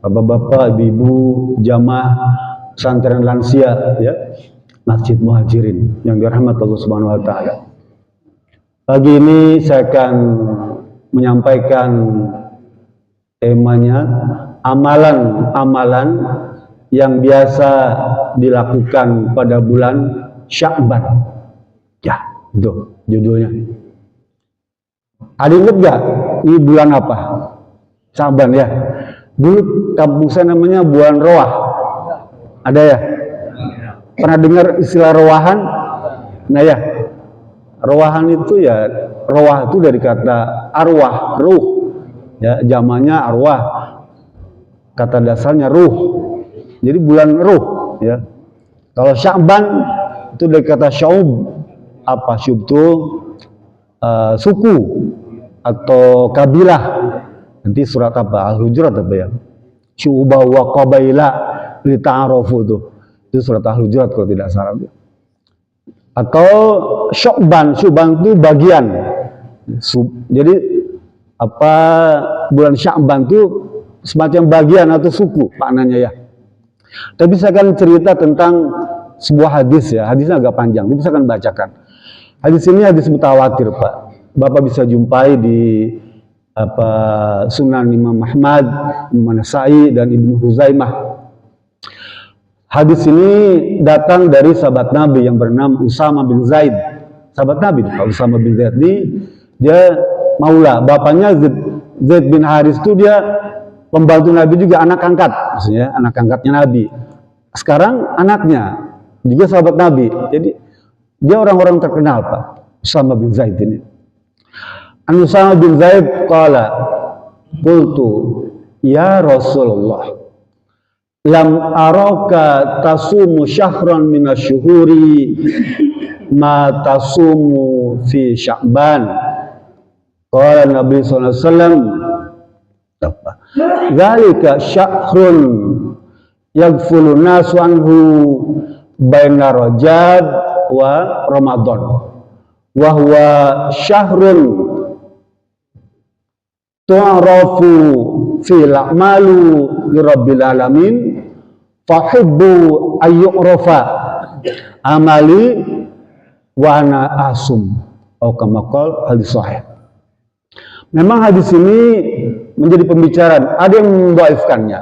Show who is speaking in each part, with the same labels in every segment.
Speaker 1: bapak-bapak, ibu-ibu, jamaah pesantren lansia, ya, Masjid Muhajirin yang dirahmati Allah Subhanahu wa taala. Pagi ini saya akan menyampaikan temanya amalan-amalan yang biasa dilakukan pada bulan Sya'ban. Ya, itu judulnya. Ada ingat gak ini bulan apa? Sya'ban ya. Dulu kampung saya namanya bulan Roah. Ada ya? Pernah dengar istilah rowahan? Nah ya, rowahan itu ya, roah itu dari kata arwah, ruh. Ya, jamannya arwah. Kata dasarnya ruh. Jadi bulan ruh, ya. Kalau Sya'ban itu dari kata sya'ub. Apa sya'ub itu? Suku atau kabilah. Nanti surat apa? Al-Hujurat apa ya? Syu'ubah wa qabaila li ta'arofu itu. Itu surat Al-Hujurat kalau tidak salah. Atau Sya'ban, Sya'ban itu bagian. Jadi apa bulan Sya'ban itu semacam bagian atau suku maknanya ya. Tapi saya akan cerita tentang sebuah hadis ya. Hadisnya agak panjang, tapi saya akan bacakan. Hadis ini hadis mutawatir, Pak. Bapak bisa jumpai di apa Sunan Imam Ahmad, Imam Nasai dan Ibnu Huzaimah. Hadis ini datang dari sahabat Nabi yang bernama Usama bin Zaid. Sahabat Nabi, Usama bin Zaid ini dia maula, bapaknya Zaid bin Haris itu dia pembantu Nabi juga, anak angkat, maksudnya anak angkatnya Nabi. Sekarang anaknya juga sahabat Nabi. Jadi dia orang-orang terkenal, Pak. Usama bin Zaid ini. An Usama bin Zaid qala qultu ya Rasulullah lam araka tasumu syahran minasyuhuri ma tasumu fi Sya'ban. Qala Nabi sallallahu alaihi wasallam dzalika syahrun yaghfulu nasu anhu baina Rajab wa Ramadan wa huwa syahrun tu'rafu fil a'malu li rabbil alamin fahibbu ayyu'rafa amali wa ana asum atau kama qala hadis sahih. Memang hadis ini menjadi pembicaraan, ada yang mendhaifkannya,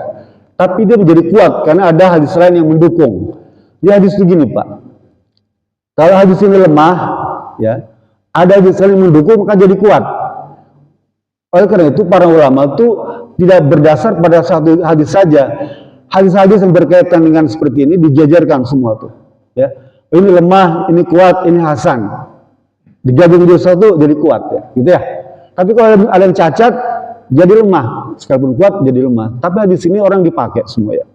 Speaker 1: tapi dia menjadi kuat karena ada hadis lain yang mendukung. Di hadis itu gini, Pak. Kalau hadis ini lemah, ya, ada hadis lain yang mendukung maka jadi kuat. Oleh karena itu para ulama itu tidak berdasar pada satu hadis saja. Hadis-hadis yang berkaitan dengan seperti ini dijajarkan semua tuh. Ya, ini lemah, ini kuat, ini hasan. Digabung jadi satu jadi kuat ya, gitu ya. Tapi kalau ada yang cacat jadi lemah, sekalipun kuat jadi lemah. Tapi hadis ini orang dipakai semua ya.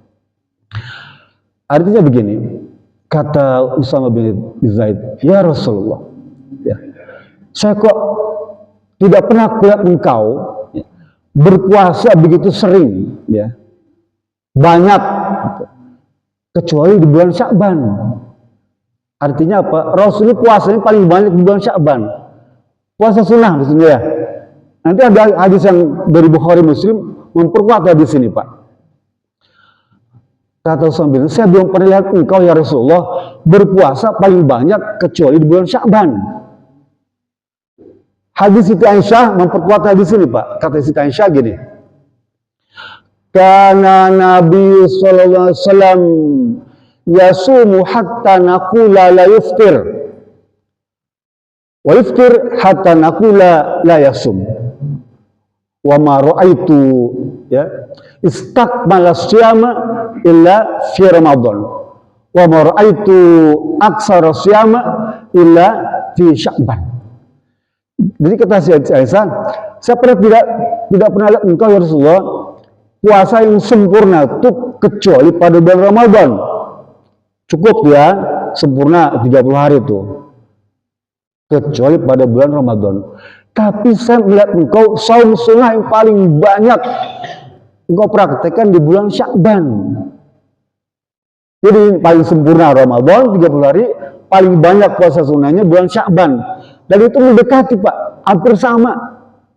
Speaker 1: Artinya begini, kata Usama bin Zaid, ya Rasulullah, ya, saya kok tidak pernah kulihat engkau ya, berpuasa begitu sering, ya, banyak, gitu, kecuali di bulan Sya'ban. Artinya apa? Rasul puasanya paling banyak di bulan Sya'ban. Puasa sunnah maksudnya ya. Nanti ada hadis yang dari Bukhari Muslim memperkuat hadis ini, Pak. Kata Usama bin Zaid, saya belum pernah lihat engkau ya Rasulullah berpuasa paling banyak kecuali di bulan Sya'ban. Hadis Siti Aisyah memperkuat hadis ini, Pak. Kata Siti Aisyah gini. Kana Nabi sallallahu alaihi wasallam yasumu hatta naqula la yuftir. Wa yuftir hatta naqula la yasum. Wa ma ra'aitu ya istakmala siyama illa fi Ramadan. Wa ma ra'aitu aksara siyama illa fi Sya'ban. Jadi kata Siti Aisyah, saya tidak pernah lihat engkau ya Rasulullah puasa yang sempurna itu kecuali pada bulan Ramadan. Cukup ya sempurna 30 hari itu. Kecuali pada bulan Ramadan. Tapi saya melihat engkau saum sunnah yang paling banyak engkau praktekkan di bulan Sya'ban. Jadi paling sempurna Ramadan 30 hari, paling banyak puasa sunnahnya bulan Sya'ban. Dan itu mendekati, Pak, hampir sama,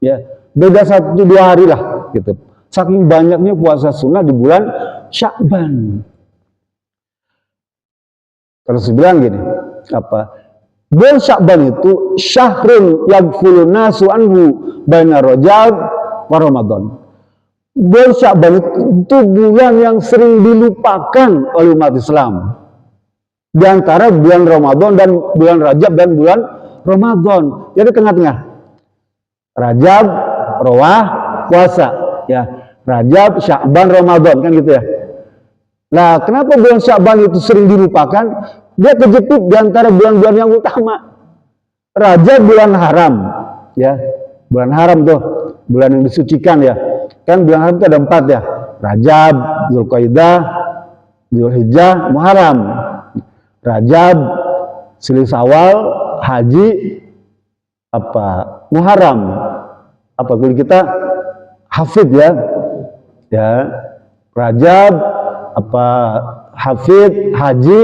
Speaker 1: ya, beda 1-2 hari lah, gitu. saking banyaknya puasa sunnah di bulan Sya'ban. Terus bilang gini, bulan Sya'ban itu syahrun yaghfulun nasu anhu baina Rajab wa Ramadan. Bulan Sya'ban itu bulan yang sering dilupakan oleh umat Islam di antara bulan Ramadan dan bulan Rajab dan bulan Ramadan. Jadi tengah-tengah. Rajab, Rawah, puasa, ya. Rajab, Sya'ban, Ramadan, kan gitu ya. Nah, kenapa bulan Sya'ban itu sering dilupakan? Dia kejepit di antara bulan-bulan yang utama. Rajab bulan haram, ya. Bulan haram tuh, bulan yang disucikan ya. Kan bulan haram itu ada 4 ya. Rajab, Zulqaidah, Zulhijjah, Muharram. Rajab, Silih Syawal, Haji, Muharram. Kalau kita hafid ya. Ya. Rajab, hafid, haji,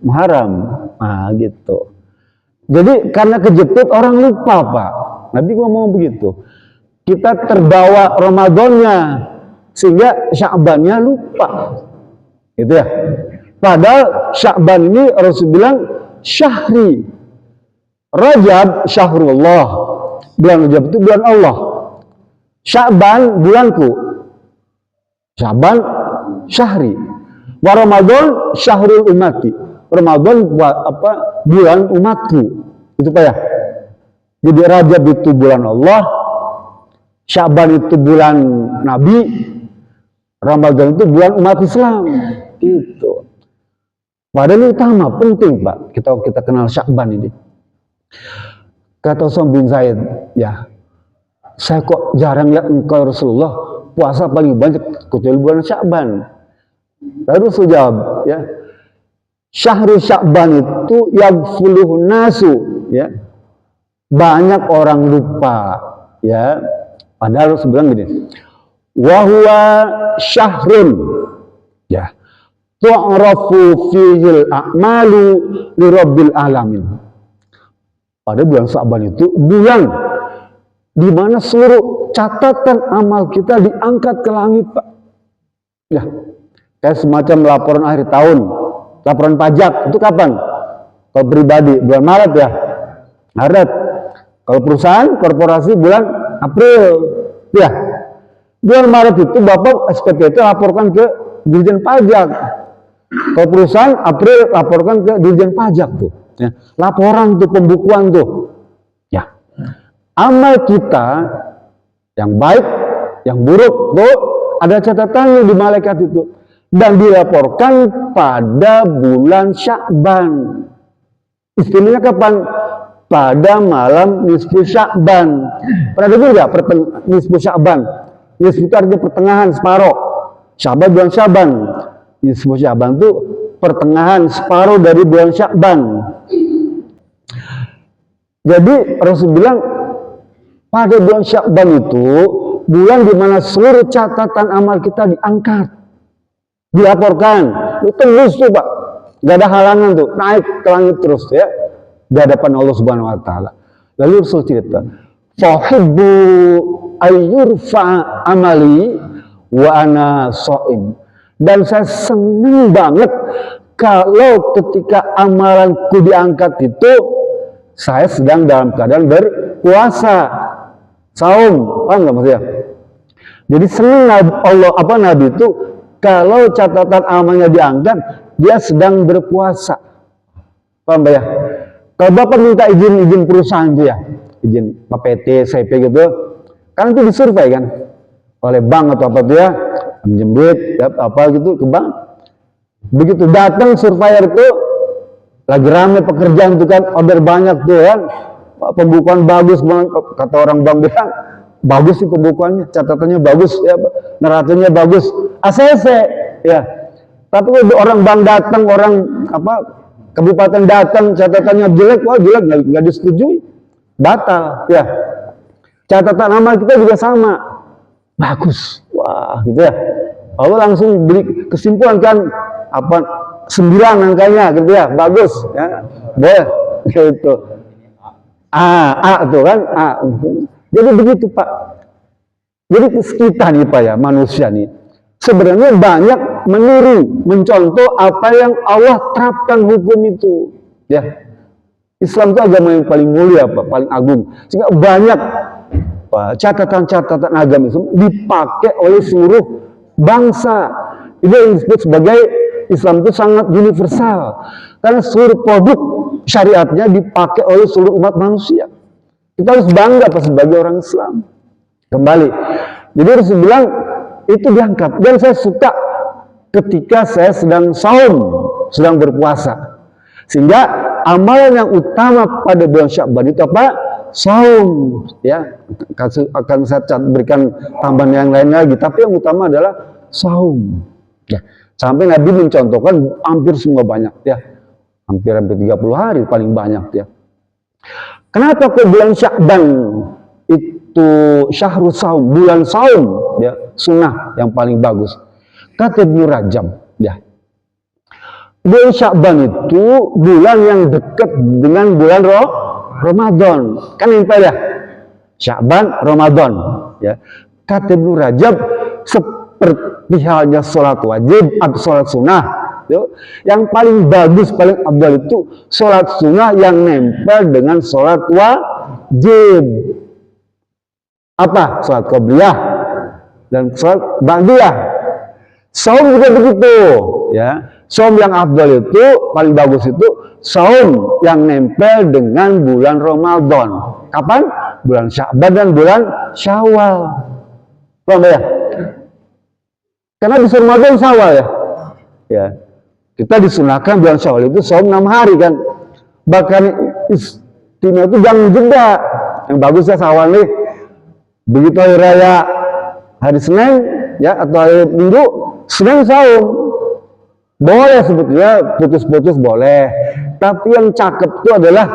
Speaker 1: Muharram. Nah, gitu. Jadi karena kejepit orang lupa, Pak. Nabi ngomong begitu. Kita terbawa Ramadannya sehingga Sya'bannya lupa. Gitu ya. Padahal Sya'ban ini Rasul bilang syahri. Rajab syahrullah. Bulan Rajab itu bulan Allah. Sya'ban bulanku. Sya'ban syahri. Wa Ramadan syahrul ummati. Ramadan bulan umatku. Itu Pak ya. Jadi Rajab itu bulan Allah, Sya'ban itu bulan Nabi, Ramadan itu bulan umat Islam. Itu. Padahal ini utama, penting Pak. Kita kenal Sya'ban ini. Kata Usam bin Zaid, ya, saya kok jarang lihat engkau Rasulullah puasa paling banyak kecuali bulan Sya'ban. Lalu Rasul jawab, ya, Syahrul Sya'ban itu yaghfuluhun nasu, ya. Banyak orang lupa, ya. Padahal Rasul bilang gini, wa huwa syahrun, ya, tu'rafu fihil a'malu li rabbil alamin. Pada bulan Sya'ban itu bulan di mana seluruh catatan amal kita diangkat ke langit, Pak. Ya, kayak semacam laporan akhir tahun, laporan pajak itu kapan? Kalau pribadi bulan Maret ya, Maret. Kalau perusahaan, korporasi bulan April, ya. Bulan Maret itu Bapak SPT itu laporkan ke Dirjen Pajak. Kalau perusahaan April laporkan ke Dirjen Pajak tuh. Ya, laporan tuh, pembukuan tuh, ya. Amal kita yang baik, yang buruk tuh ada catatannya di malaikat itu dan dilaporkan pada bulan Sya'ban. Istilahnya kapan? Pada malam nisfu Sya'ban. Pernah dengar nggak nisfu Sya'ban? Nisfu itu artinya pertengahan, separuh. Sya'ban bulan Sya'ban. Nisfu Sya'ban itu pertengahan, separuh dari bulan Sya'ban. Jadi Rasul bilang pada bulan Sya'ban itu bulan di mana seluruh catatan amal kita diangkat, dilaporkan, itu terus tuh Pak, gak ada halangan tuh, naik ke langit terus ya, di hadapan Allah Subhanahu Wa Taala. Lalu Rasul cerita, fahibbu ayyurfa amali wa ana shaim. Dan saya senang banget kalau ketika amalanku diangkat itu saya sedang dalam keadaan berpuasa, saum, paham nggak maksudnya? Jadi senang Nabi itu kalau catatan amalnya diangkat, dia sedang berpuasa, paham ya? Kalau Bapak minta izin perusahaan itu ya, izin PT, CP gitu, kan itu disurvei kan oleh bank atau apa tuh ya, pinjam duit, ya, apa gitu ke bank. Begitu datang surveyor itu lagi ramai pekerjaan itu kan, order banyak tuh kan, pembukuan bagus banget, kata orang bank bilang bagus sih pembukuannya, catatannya bagus ya, neracanya bagus, ACC ya. Tapi kalau orang bank datang, orang kabupaten datang, catatannya jelek, wah jelek, nggak disetujui, batal ya. Catatan amal kita juga sama, bagus, wah gitu ya. Allah langsung beri kesimpulan kan, 9 angkanya gitu ya, bagus ya, boleh gitu. A tuh kan, A. Jadi begitu Pak. Jadi kita nih Pak ya, manusia nih, sebenarnya banyak meniru, mencontoh apa yang Allah terapkan hukum itu. Ya, Islam itu agama yang paling mulia, Pak, paling agung. Sehingga banyak catatan-catatan agama Islam dipakai oleh seluruh bangsa. Ini yang disebut sebagai Islam itu sangat universal. Karena seluruh produk syariatnya dipakai oleh seluruh umat manusia. Kita harus bangga Pak sebagai orang Islam. Kembali, jadi harus bilang itu diangkat. Dan saya suka ketika saya sedang saum, sedang berpuasa. Sehingga amalan yang utama pada bulan Sya'ban itu apa? Saum. Ya, akan saya berikan tambahan yang lain lagi. Tapi yang utama adalah saum. Ya, sampai Nabi mencontohkan hampir semua banyak. Ya, hampir 30 hari paling banyak. Ya. Kenapa ke bulan Sya'ban itu syahrul saum, bulan saum, ya, sunnah yang paling bagus. Kata Ibnu Rajab, ya. Bulan Sya'ban itu bulan yang dekat dengan bulan Ramadan. Kan nempel ya? Sya'ban, Ramadan, ya. Kata Ibnu Rajab, seperti halnya sholat wajib atau sholat sunnah, ya, yang paling bagus, paling abdal itu sholat sunnah yang nempel dengan sholat wajib. Apa? Sholat qobliyah dan sholat ba'diyah. Saum juga begitu, ya. Saum yang afdal itu paling bagus itu saum yang nempel dengan bulan Ramadan. Kapan? Bulan Sya'ban dan bulan Syawal. Paham ya? Karena di Ramadan Syawal ya. Ya. Kita disunahkan bulan Syawal itu saum 6 hari kan. Bahkan istimewa itu jangan jeda. Yang bagus ya Syawal nih. Begitu hari raya hari Senin ya atau hari Minggu, Senin saum. Boleh sebetulnya putus-putus boleh. Tapi yang cakep itu adalah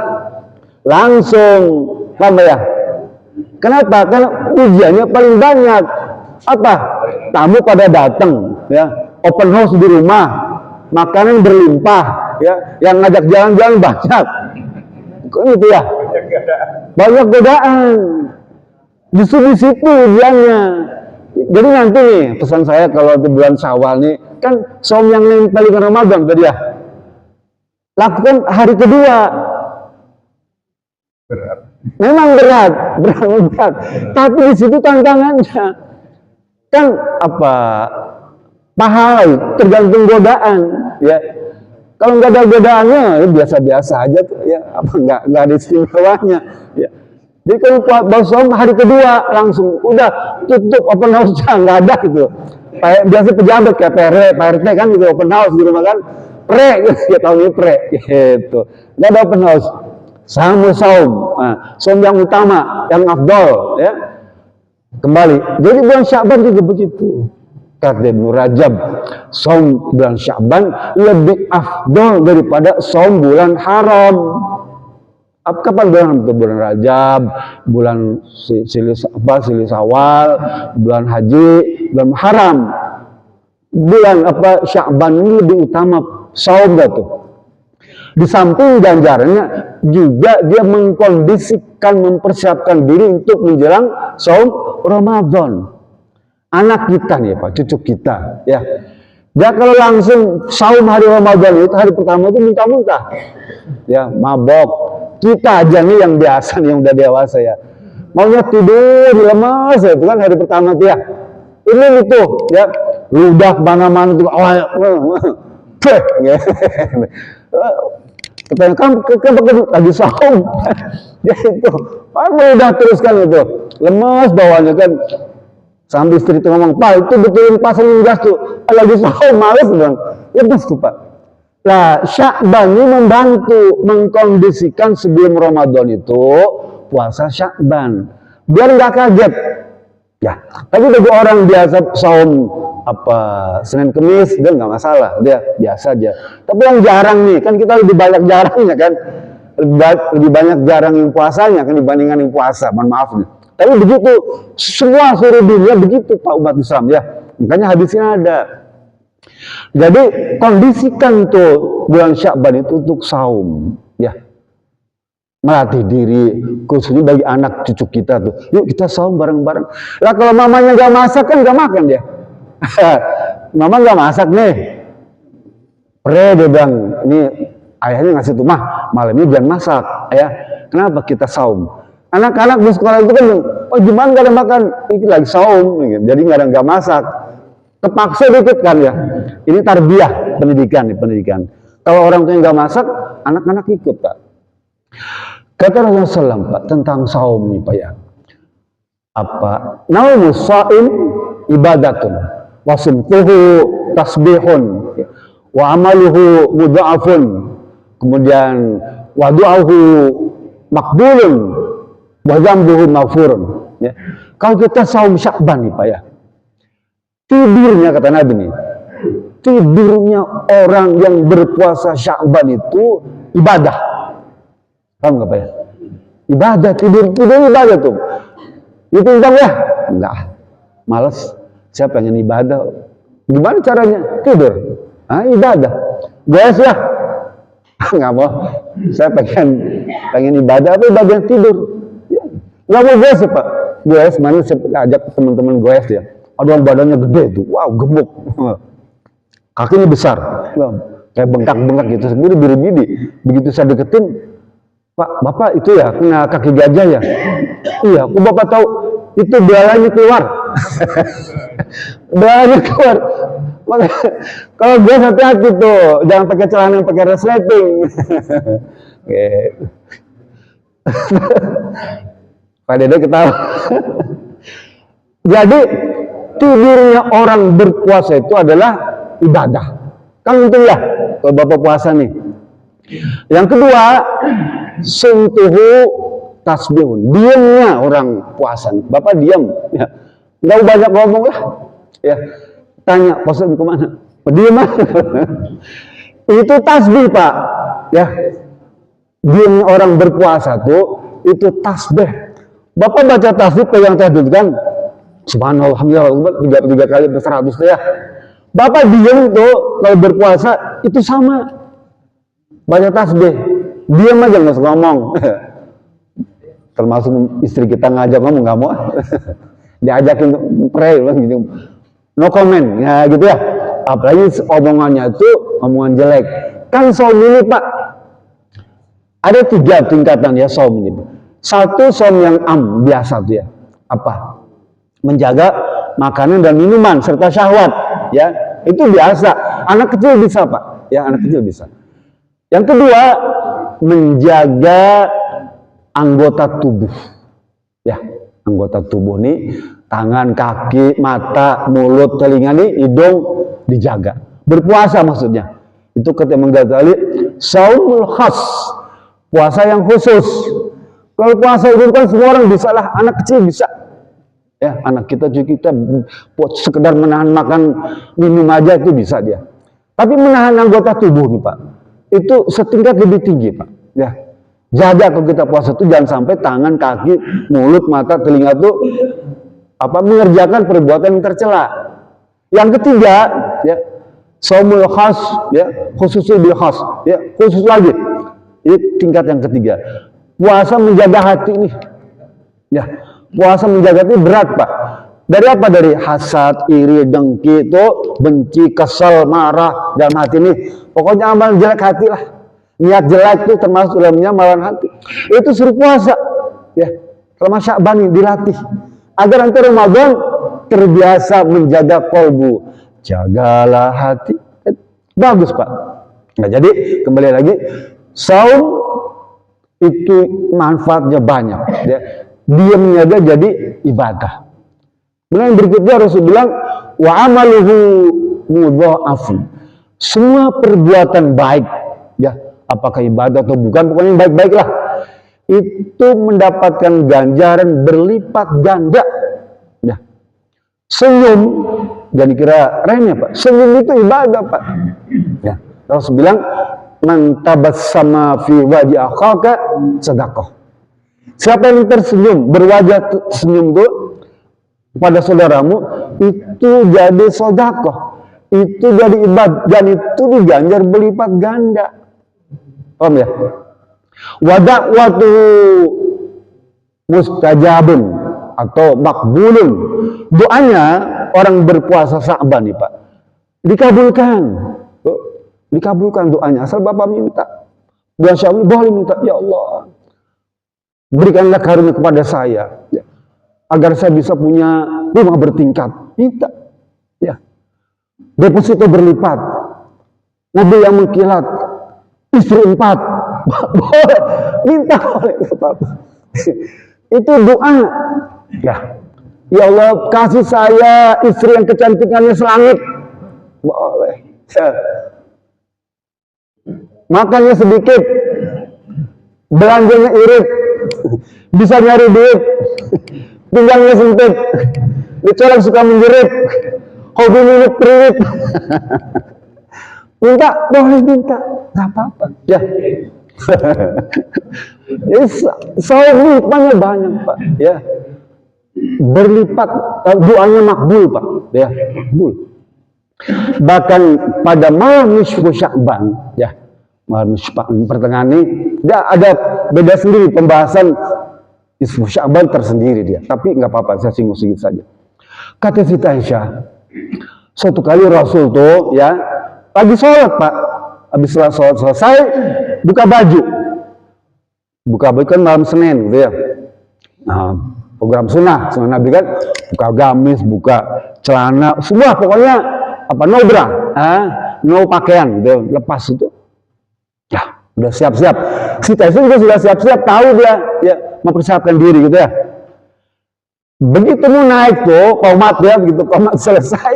Speaker 1: langsung. Paham ya? Kenapa? Karena ujiannya paling banyak. Apa? Tamu pada datang ya. Open house di rumah. Makanan berlimpah ya. Yang ngajak jalan-jalan banyak. Kok gitu ya? Banyak godaan. Justru di situ ujiannya. Jadi nanti nih pesan saya kalau di bulan Syawal nih kan saum yang nempel dengan Ramadan tadi ya. Lakukan hari kedua. Berat. Memang berat. Tapi di situ tantangannya kan apa? Pahala tergantung godaan ya. Kalau nggak ada godaannya ya biasa-biasa aja tuh ya. Apa nggak ada istimewanya ya. Jadi kalau baru saum hari kedua langsung udah tutup open house nggak ada gitu. Biasa pejabat kayak Pak RT kan gitu open house di rumah kan. Gitu ya tahun ini gitu. Nggak ada open house. Sama saum. Nah, saum yang utama, yang afdol ya. Kembali. Jadi bulan Sya'ban juga begitu. Kata Ibnu Rajab, saum bulan Sya'ban lebih afdol daripada saum bulan haram. Kapan bulan Rajab, bulan Silih Sawal, bulan Haji, bulan Haram. Bulan Sya'ban ini lebih utama saum tuh. Di samping ganjarannya juga dia mengkondisikan, mempersiapkan diri untuk menjelang saum Ramadan. Anak kita nih Pak, cucu kita ya. Dia kalau langsung saum hari Ramadan itu hari pertama itu muntah-muntah. Ya, mabok. Kita aja nih yang biasa nih yang udah dewasa ya. Maunya tidur lemas ya, itu kan hari pertama tuh ya. Ini itu ya, ludah mana-mana tuh katanya kamu lagi saum. Ya itu. Kamu udah teruskan itu. Lemas bawahnya kan. Sambil istri itu ngomong, Pak itu betulin pasang gas tuh. Lagi saum males bang. Lepas tuh Pak. Nah, Sya'ban ini membantu mengkondisikan sebelum Ramadan itu puasa Sya'ban. Biar nggak kaget. Ya, tapi bagi orang biasa saum Senin Kemis dia nggak masalah, dia biasa aja. Tapi yang jarang nih, kan kita lebih banyak jarangnya kan. Lebih banyak jarang yang puasanya kan dibandingkan yang puasa, mohon maaf nih. Tapi begitu, semua seluruh dunia begitu Pak umat Islam ya. Makanya hadisnya ada. Jadi kondisikan tuh bulan Sya'ban itu untuk saum ya. melatih diri, khususnya bagi anak cucu kita tuh. Yuk kita saum bareng-bareng. Lah kalau mamanya nggak masak kan nggak makan dia. Mama nggak masak nih. Dia bilang, ini ayahnya ngasih tuh, mah malam ini jangan masak. Ayah, kenapa kita saum? Anak-anak di sekolah itu kan, oh gimana gak ada makan? Ini lagi saum, jadi nggak masak. Terpaksa dikit kan ya. Ini tarbiyah, pendidikan. Kalau orang tua yang nggak masak, anak-anak ikut Pak. Kata Rasulullah SAW Pak tentang saum nih Pak ya. Apa? Naumu shaim ibadatun, wasumtuhu tasbihun, wa amaluhu mudha'afun, kemudian wa du'ahu makbulun, wa dzambuhu maghfurun. Ya. Kalau kita saum Sya'ban nih Pak ya. Tidurnya kata Nabi nih. Tidurnya orang yang berpuasa Sya'ban itu ibadah. Paham nggak Pak ya? Ibadah, tidur ibadah tuh. Itu hitam ya? Enggak. Males. Saya pengen ibadah. Gimana caranya? Tidur. Ibadah. Goes ya? Nggak mau. Saya pengen ibadah, apa ibadah tidur? Ya. Nggak mau goes ya Pak. Goes, mana saya ajak teman-teman goes ya. Ada yang badannya gede tuh. Wow, gemuk. Kakinya besar. Kayak bengkak-bengkak gitu. Sendiri biri-biri. Begitu saya deketin, Pak, Bapak itu ya kena kaki gajah ya? Iya, aku Bapak tahu itu belalainya keluar. Belalainya keluar. Makanya, kalau gue hati-hati tuh, jangan pakai celana yang pakai resleting. Pak Dede ketawa. Jadi tidurnya orang berpuasa itu adalah ibadah. Kan itu ya, kalau Bapak puasa nih. Yang kedua, suntuhu tasbihun, diamnya orang puasa. Bapak diam, ya. Nggak banyak ngomong lah, ya. Tanya puasa kemana? Diam aja. Itu tasbih Pak, ya. Diamnya orang berpuasa tuh itu tasbih. Bapak baca tasbih pegang tasbih kan? Subhanallah, alhamdulillah, tiga kali ber-100 ya. Bapak diam tuh kalau berpuasa itu sama. Baca tasbih. Diam aja nggak usah ngomong. Termasuk istri kita ngajak ngomong nggak mau. Diajakin pray gitu. No comment ya gitu ya. Apalagi omongannya itu omongan jelek. Kan saum ini Pak ada 3 tingkatan ya saum ini. Satu saum yang biasa tuh ya. Apa? Menjaga makanan dan minuman serta syahwat ya. Itu biasa. Anak kecil bisa Pak. Ya anak kecil bisa. Yang kedua, menjaga anggota tubuh. Ya, anggota tubuh nih, tangan, kaki, mata, mulut, telinga nih, hidung dijaga. Berpuasa maksudnya. Itu ketika menggali saumul khas. Puasa yang khusus. Kalau puasa itu kan semua orang bisa lah, anak kecil bisa. Ya, anak kita juga kita sekedar menahan makan minum aja itu bisa dia. Tapi menahan anggota tubuh nih Pak. Itu setingkat lebih tinggi Pak. Ya, jaga kalau kita puasa itu jangan sampai tangan, kaki, mulut, mata, telinga itu mengerjakan perbuatan yang tercela. Yang ketiga, ya, saumul khas, ya, khususnya bil khas, ya, khusus lagi. Ini tingkat yang ketiga. Puasa menjaga hati nih. Ya, puasa menjaga hati berat Pak. Dari apa? Dari hasad, iri, dengki, itu benci, kesel, marah dalam hati ini. Pokoknya amal jelek hati lah. Niat jelek itu termasuk dalamnya amalan hati. Itu suruh puasa. Ya, selama Sya'ban dilatih. Agar nanti Ramadan terbiasa menjaga kolbu. Jagalah hati. Bagus Pak. Nah jadi kembali lagi. Saum itu manfaatnya banyak. Ya. Diamnya dia jadi ibadah. Kemudian berikutnya Rasul bilang wa amaluhu mudha'afun. Semua perbuatan baik ya, apakah ibadah atau bukan, pokoknya baik-baik lah. Itu mendapatkan ganjaran berlipat ganda. Ya. Senyum jangan dikira remeh Pak. Senyum itu ibadah Pak. Ya. Rasul bilang man tabassama fi wajhi akhaka sedekah. Siapa yang tersenyum, berwajah senyum itu pada saudaramu, itu jadi sedekah, itu jadi ibadah, dan itu diganjar berlipat ganda. Paham ya? Wa da'watu mustajabun atau makbulun. Doanya orang berpuasa Sya'ban nih Pak, dikabulkan. Dikabulkan doanya asal Bapak minta. Bulan Sya'ban boleh minta, ya Allah, berikanlah karunia kepada saya ya, agar saya bisa punya rumah bertingkat. Minta ya. Deposito berlipat, mobil yang mengkilat, istri 4. Boleh minta, boleh Bapak. Itu doa ya. Ya Allah, kasih saya istri yang kecantikannya selangit. Boleh ya. Makannya sedikit, belanjanya irit, bisa nyari duit, pinggangnya sempit, dicolok suka menjerit, hobi minum priwit. Minta, boleh minta, nggak apa-apa. Ya. Soalnya banyak Pak. Ya. Berlipat, doanya makbul Pak. Ya, makbul. Bahkan pada malam nisfu Sya'ban, ya, malam pertengahan ini, dia ada beda sendiri pembahasan nisfu Sya'ban tersendiri dia. Tapi nggak apa-apa, saya singgung sedikit saja. Kata Siti Aisyah, suatu kali Rasul tuh, ya, lagi sholat Pak, habis sholat selesai, buka baju kan malam Senin, gitu ya. Nah, program sunnah Nabi kan, buka gamis, buka celana, semua pokoknya apa no bra, no pakaian, gitu, lepas itu, ya udah siap-siap. Siti Aisyah juga sudah siap-siap, tahu dia, ya mempersiapkan diri gitu ya. Begitu mau naik tuh qomat ya, begitu qomat selesai,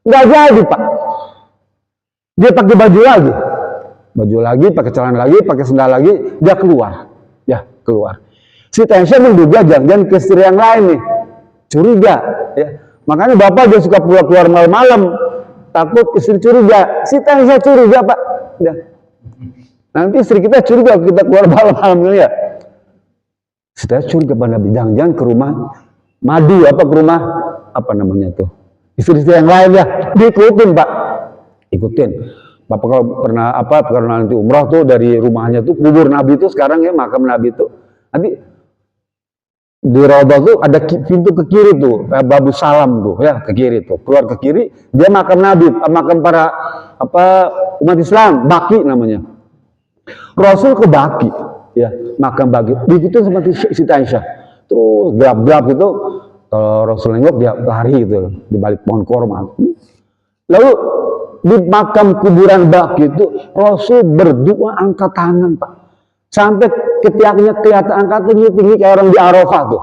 Speaker 1: nggak jadi Pak. Dia pakai baju lagi, pakai celana lagi, pakai sendal lagi, dia keluar, ya keluar. Siti Aisyah menduga jangan ke istri yang lain nih, curiga, ya. Makanya bapak dia suka keluar malam-malam, takut istri curiga. Siti Aisyah curiga Pak, ya. Nanti istri kita curiga kita keluar malam-malam ya. Siti Aisyah curiga pada Nabi, jangan-jangan ke rumah madu apa ke rumah apa namanya tuh istri-istri yang lain ya, diikutin Pak, ikutin. Bapak kalau pernah karena nanti umrah tuh dari rumahnya tuh kubur Nabi tuh sekarang ya, makam Nabi tuh nanti di Raudhah tuh ada pintu ke kiri tuh, Babu Salam tuh ya, ke kiri tuh, keluar ke kiri dia makam Nabi, makam para umat Islam, Baki namanya. Rasul ke Baki ya, makam Baki, diikutin sama Siti Aisyah, terus gelap-gelap gitu, kalau Rasul nengok dia lari gitu di balik pohon korma. Lalu di makam kuburan Baki itu Rasul berdoa angkat tangan Pak, sampai ketiaknya kelihatan angkat tinggi kayak orang di Arafah tuh.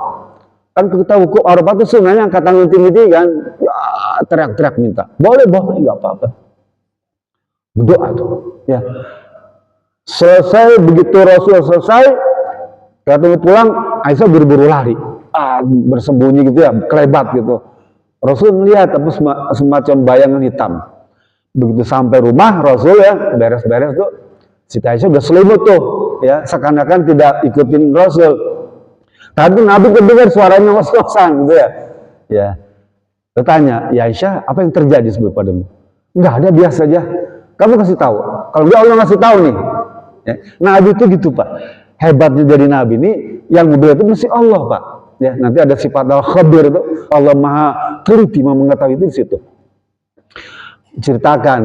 Speaker 1: Kan kita wukuf Arafah tuh sebenarnya angkat tangan tinggi kan, ya, teriak-teriak minta. Boleh nggak apa-apa. Berdoa tuh, ya. Selesai begitu Rasul selesai, katanya pulang, Aisyah buru-buru lari, bersembunyi gitu ya, kelebat gitu. Rasul melihat apa semacam bayangan hitam. Begitu sampai rumah Rasul ya, beres-beres tuh, Siti Aisyah udah selimut tuh, ya seakan-akan tidak ikutin Rasul. Tapi Nabi kedengar suaranya ngos-ngosan gitu ya. Ya, bertanya, ya Aisyah, apa yang terjadi sebelum padamu? Enggak ada, biasa aja. Kamu kasih tahu. Kalau enggak Allah ngasih tahu nih. Ya, Nabi itu gitu Pak. Hebatnya jadi Nabi ini, yang mobil itu mesti Allah Pak. Ya, nanti ada sifat al-khabir itu, Allah Maha teliti mengetahui itu di situ. Ceritakan,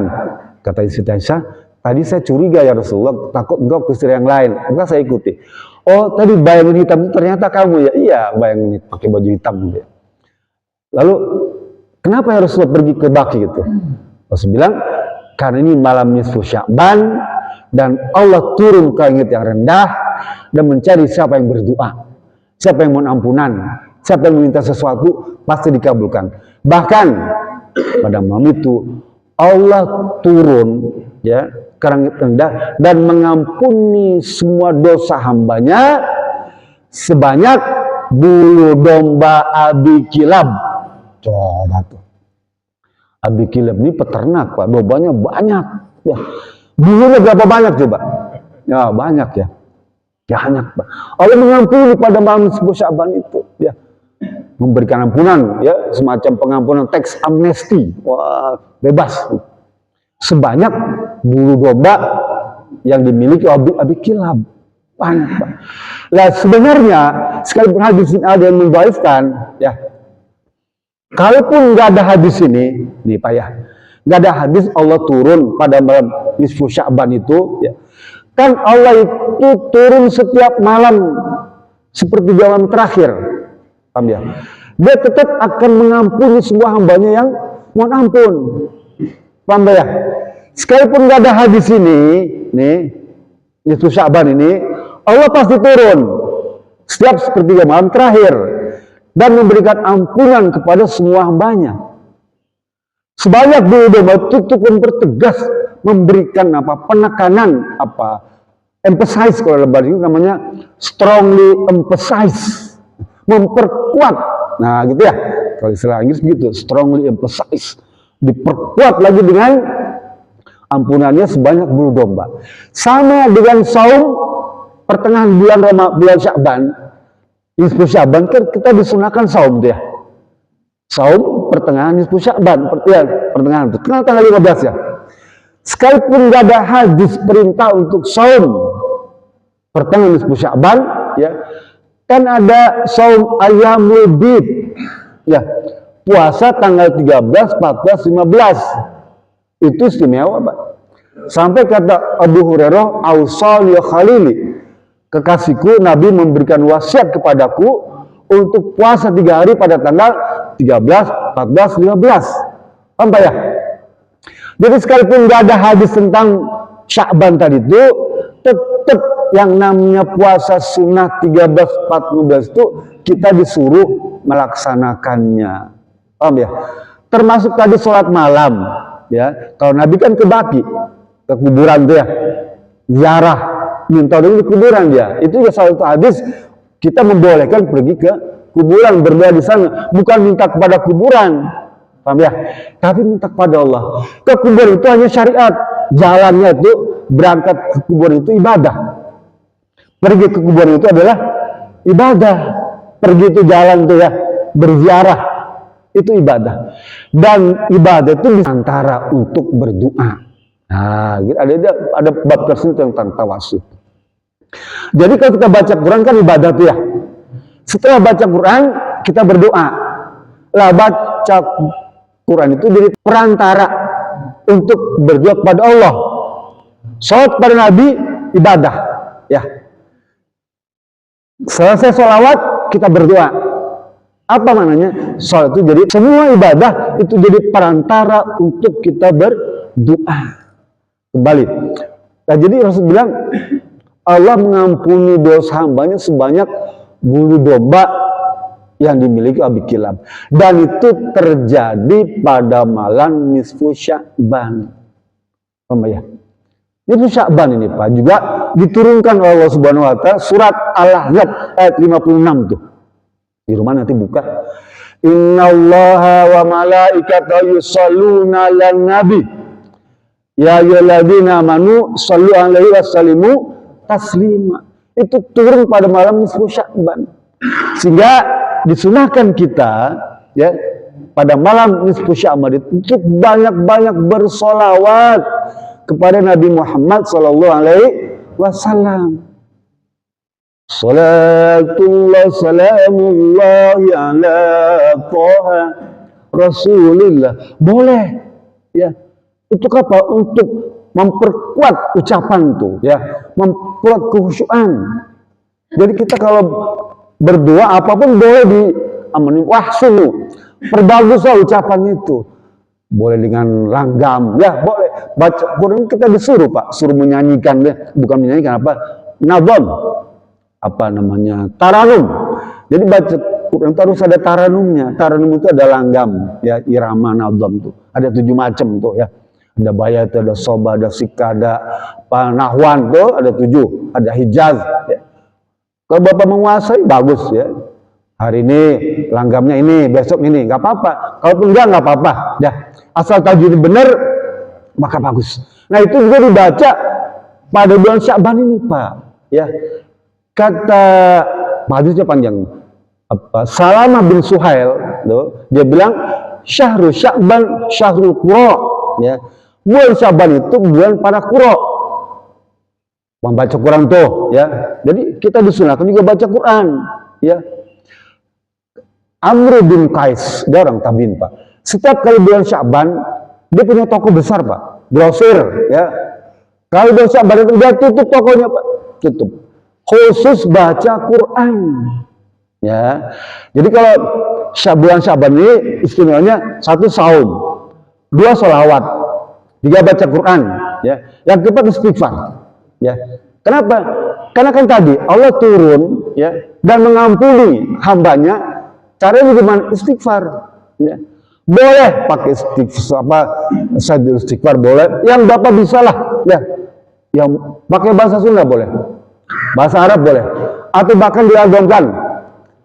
Speaker 1: kata Siti Aisyah, tadi saya curiga ya Rasulullah, takut engkau ke istri yang lain, maka saya ikuti. Oh, tadi bayangan hitam itu ternyata kamu ya? Iya, bayangan hitam, pakai baju hitam. Ya. Lalu, kenapa ya Rasulullah pergi ke Baki gitu? Rasul bilang, karena ini malam nisfu Sya'ban, dan Allah turun ke langit yang rendah, dan mencari siapa yang berdoa, siapa yang mohon ampunan, siapa yang meminta sesuatu, pasti dikabulkan. Bahkan, pada malam itu, Allah turun ya ke langit rendah dan mengampuni semua dosa hambanya sebanyak bulu domba Abi Kilab. Coba tuh. Abi Kilab ini peternak Pak, dombanya banyak. Ya. Bulunya berapa banyak coba? Ya banyak ya. Banyak Pak. Allah mengampuni pada malam Sya'ban itu. Ya. Memberikan ampunan, ya semacam pengampunan teks amnesti, wah bebas, sebanyak bulu domba yang dimiliki Abi Kilab, Banyak, Pak. Nah, sebenarnya sekalipun hadis ini ada yang mendhaifkan, ya. Kalaupun nggak ada hadis ini, nih Pak ya, nggak ada hadis Allah turun pada malam nisfu Sya'ban itu, ya. Kan Allah itu turun setiap malam seperti malam terakhir, paham ya? Dia tetap akan mengampuni semua hambanya yang mohon ampun, paham ya? Sekalipun nggak ada hadis ini, nih nisfu Sya'ban ini, Allah pasti turun setiap sepertiga malam terakhir dan memberikan ampunan kepada semua hambanya. Sebanyak dulu domba itu mempertegas, memberikan penekanan, emphasize, kalau lebar itu namanya strongly emphasize, memperkuat. Nah gitu ya, kalau istilah Inggris gitu, strongly emphasize, diperkuat lagi dengan ampunannya sebanyak bulu domba. Sama dengan saum pertengahan bulan Sya'ban, nisfu Sya'ban kan kita disunahkan saum dia. Saum pertengahan nisfu Sya'ban, pertengahan itu tanggal 15 ya. Sekalipun nggak ada hadis perintah untuk saum pertengahan nisfu Sya'ban, ya, kan ada saum ayyamul bid, ya, puasa tanggal 13, 14, 15. Itu istimewa, Pak. Sampai kata Abu Hurairah, "Ausali khalili," kekasihku Nabi memberikan wasiat kepadaku untuk puasa 3 hari pada tanggal 13, 14, 15. Paham ya? Jadi sekalipun nggak ada hadis tentang Sya'ban tadi itu, tetap yang namanya puasa sunnah 13, 14 itu kita disuruh melaksanakannya. Paham ya? Termasuk tadi sholat malam. Ya, kalau Nabi kan ke Baki, ke kuburan tuh ya, ziarah, minta dulu di kuburan dia. Itu ya salah satu hadis kita membolehkan pergi ke kuburan, berdoa di sana, bukan minta kepada kuburan, paham ya? Tapi minta kepada Allah. Ke kuburan itu hanya syariat, jalannya itu berangkat ke kuburan itu ibadah. Pergi ke kuburan itu adalah ibadah. Pergi itu jalan tuh ya, berziarah. Itu ibadah, dan ibadah itu antara untuk berdoa. Nah, ada bab tersebut tentang tawasul. Jadi kalau kita baca Quran kan ibadah tuh ya. Setelah baca Quran kita berdoa. Lah baca Quran itu jadi perantara untuk berdoa kepada Allah. Salat pada Nabi ibadah, ya. Selesai sholawat kita berdoa. Apa maknanya? Salat itu jadi semua ibadah itu jadi perantara untuk kita berdoa. Kembali. Nah, jadi Rasul bilang Allah mengampuni dosa hambanya sebanyak bulu domba yang dimiliki Abi Kilab. Dan itu terjadi pada malam nisfu Sya'ban. Paham ya? Nisfu Sya'ban ini Pak juga diturunkan oleh Allah Subhanahu wa taala surat Al-Ahzab ayat 56 tuh. Di rumah nanti buka. Innallaha wa malaikatahu yusholluna 'alan nabi. Ya ayyuhalladzina amanu shollu 'alaihi wa sallimu taslima. Itu turun pada malam nisfu Sya'ban. Sehingga disunahkan kita ya pada malam nisfu Sya'ban itu untuk banyak-banyak bersolawat kepada Nabi Muhammad sallallahu alaihi wasallam. Salatullah salamullahi ala Taha Rasulillah. Boleh ya. Untuk apa? Untuk memperkuat ucapan tuh ya, memperkuat kekhusyuan. Jadi kita kalau berdoa apapun boleh di wahsunu, perbaguslah ucapan itu. Boleh dengan langgam ya, boleh baca Quran kita disuruh Pak, suruh menyanyikan ya, bukan menyanyikan nazam. Taranum. Jadi baca Quran itu harus ada taranumnya. Taranum itu ada langgam, ya, irama, nazam tuh. Ada 7 macam tuh ya. Ada bayat, ada soba, ada sika, ada nahwan tuh, ada 7. Ada hijaz. Ya. Kalau Bapak menguasai bagus ya. Hari ini langgamnya ini, besok ini, nggak apa-apa. Kalaupun nggak apa-apa. Ya. Asal tajwid benar, maka bagus. Nah itu juga dibaca pada bulan Sya'ban ini Pak. Ya. Kata hadisnya panjang. Salamah bin Suhail, dia bilang Syahrul Sya'ban Syahrul Qura, ya. Bulan Sya'ban itu bulan para qura. membaca Quran tuh, ya. Jadi kita disunahkan juga baca Quran, ya. Amr bin Qais, dia orang tabiin, Pak. Setiap kali bulan Sya'ban, dia punya toko besar, Pak. Grosir, ya. Kalau bulan Sya'ban itu dia tutup tokonya, Pak. Tutup. Khusus baca Quran. Ya. Jadi kalau bulan Sya'ban ini istimewanya 1 saum, 2 sholawat, 3 baca Quran, ya. Yang keempat istighfar. Ya, kenapa? Karena kan tadi Allah turun, ya, dan mengampuni hambanya. Caranya gimana? Istighfar. Ya. Boleh pakai istighfar boleh. Yang Bapak bisa lah, ya. Yang pakai bahasa Sunda boleh, bahasa Arab boleh, atau bahkan diagonkan.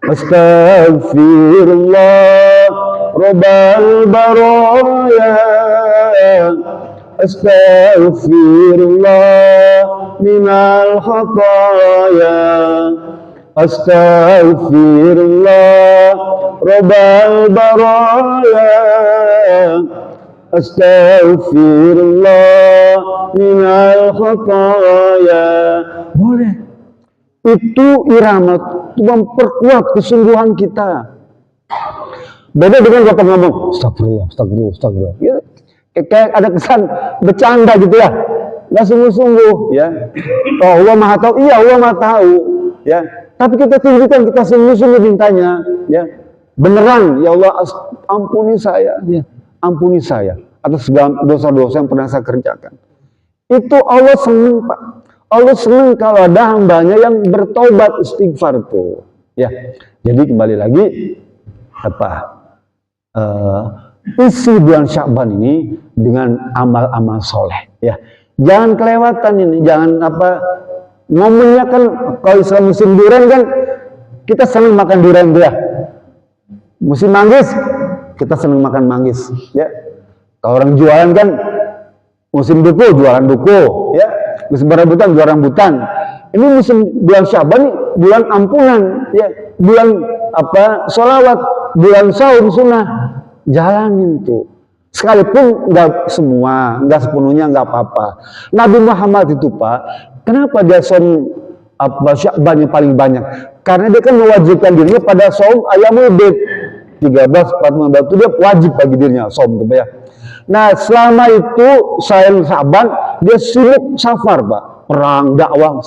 Speaker 1: Astaghfirullah Rabbal baraya. Astaghfirullah minal khataya. Astaghfirullah Rabbal baraya. Astaghfirullah minal khataya. Boleh. Itu irama, itu memperkuat kesungguhan kita. Beda dengan Bapak ngomong astagfirullah, astagfirullah, astagfirullah. Gitu. Kayak ada kesan bercanda gitu ya, nggak sungguh-sungguh, ya. Oh, Allah Maha tahu, iya Allah Maha tahu, ya. Tapi kita tunjukkan kita sungguh-sungguh mintanya, ya. Beneran, ya Allah ampuni saya, ya. Ampuni saya atas segala dosa-dosa yang pernah saya kerjakan. Itu Allah senang, Pak. Allah senang kalau ada hambanya yang bertobat istighfar tuh, ya. Jadi kembali lagi apa? Isi bulan Sya'ban ini dengan amal-amal soleh, ya. Jangan kelewatan ini, jangan apa, momennya kan kalau Islam musim durian kan kita senang makan durian tuh ya. Musim manggis kita senang makan manggis, ya. Kalau orang jualan kan musim duku jualan duku, ya. Musim rambutan jualan rambutan. Ini musim bulan Sya'ban nih, bulan ampunan, ya. Bulan apa? Sholawat, bulan saum sunnah. Jalanin tuh, sekalipun nggak semua, nggak sepenuhnya nggak apa-apa. Nabi Muhammad itu, Pak, kenapa dia saum apa Sya'ban yang paling banyak? Karena dia kan mewajibkan dirinya pada saum ayamul bid 13, 14 itu dia wajib bagi dirinya saum, ya. Nah selama itu selain Sya'ban dia sibuk safar, Pak, perang dakwah,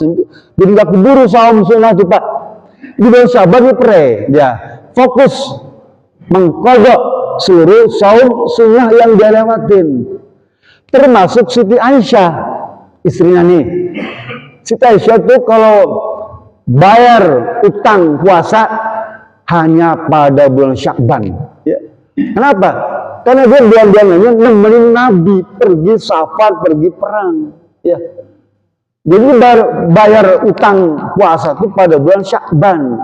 Speaker 1: jadi nggak keburu saum sunnah tuh, Pak. Di bulan Sya'ban dia dia fokus mengkodok seluruh saum sunnah yang dia lewatin, termasuk Siti Aisyah, istrinya nih. Siti Aisyah tuh kalau bayar utang puasa hanya pada bulan Sya'ban, ya. Kenapa? Karena dia bulan-bulannya nemenin Nabi pergi safar, pergi perang, ya. Jadi bayar utang puasa itu pada bulan Sya'ban.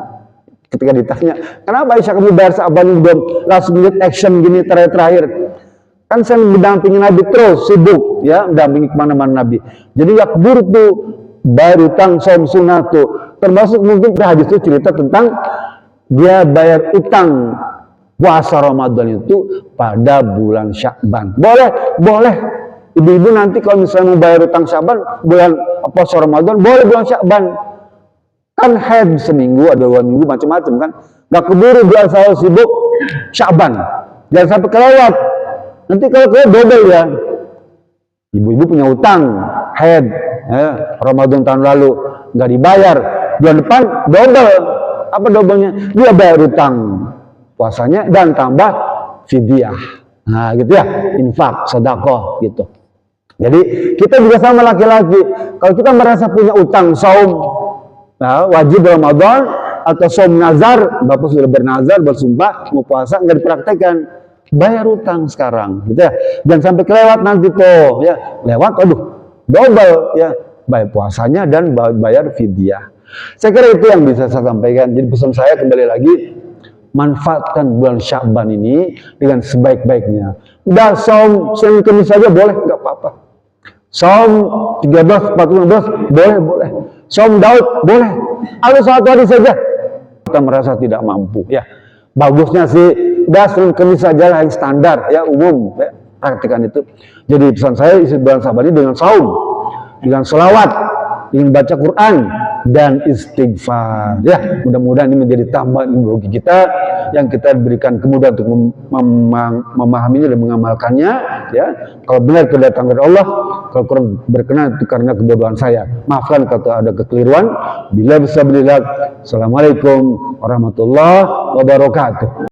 Speaker 1: Ketika ditanya, kenapa Aisyah kamu bayar Sya'ban belum last minute action gini terakhir? Kan saya mendampingi Nabi terus, sibuk, ya, mendampingi kemana-mana Nabi. Jadi nggak keburu tuh bayar utang saum sunnah tuh. Termasuk mungkin hadis itu cerita tentang dia bayar utang puasa Ramadan itu pada bulan Sya'ban. Boleh. Ibu-ibu nanti kalau misalnya mau bayar utang Sya'ban, bulan puasa Ramadan, boleh bulan Sya'ban. Kan haid seminggu, ada 2 minggu, macam-macam kan. Gak keburu dia selalu sibuk Sya'ban. Jangan sampai kelewat. Nanti kalau kelewat double ya. Ibu-ibu punya utang haid, ya, Ramadan tahun lalu gak dibayar, bulan depan double. Apa doublenya? Dia bayar utang puasanya dan tambah fidyah. Nah gitu ya, infak, sedekah gitu. Jadi kita juga sama laki-laki. Kalau kita merasa punya utang saum, nah, wajib Ramadan atau saum nazar, Bapak sudah bernazar, bersumpah mau puasa, nggak dipraktekkan, bayar utang sekarang, gitu ya. Jangan sampai kelewat nanti tuh, ya, lewat, aduh, double, ya, bayar puasanya dan bayar fidyah. Saya kira itu yang bisa saya sampaikan. Jadi pesan saya kembali lagi, manfaatkan bulan Sya'ban ini dengan sebaik-baiknya. Udah saum Senin Kamis saja boleh, nggak apa-apa. Saum 13, 14, boleh. Saum Daud boleh. Atau 1 hari saja. Kita merasa tidak mampu, ya. Bagusnya sih udah Senin Kamis saja lah yang standar, ya, umum, ya, praktikan itu. Jadi pesan saya isi bulan Sya'ban ini dengan saum, dengan sholawat, ingin baca Quran dan istighfar. Ya, mudah-mudahan ini menjadi tambahan bagi kita yang kita diberikan kemudahan untuk memahaminya dan mengamalkannya. Ya, kalau benar kedatangan dari Allah, kalau kurang berkenan itu karena kebodohan saya. Maafkan kalau ada kekeliruan. Bila bisa belilah. Assalamualaikum warahmatullahi wabarakatuh.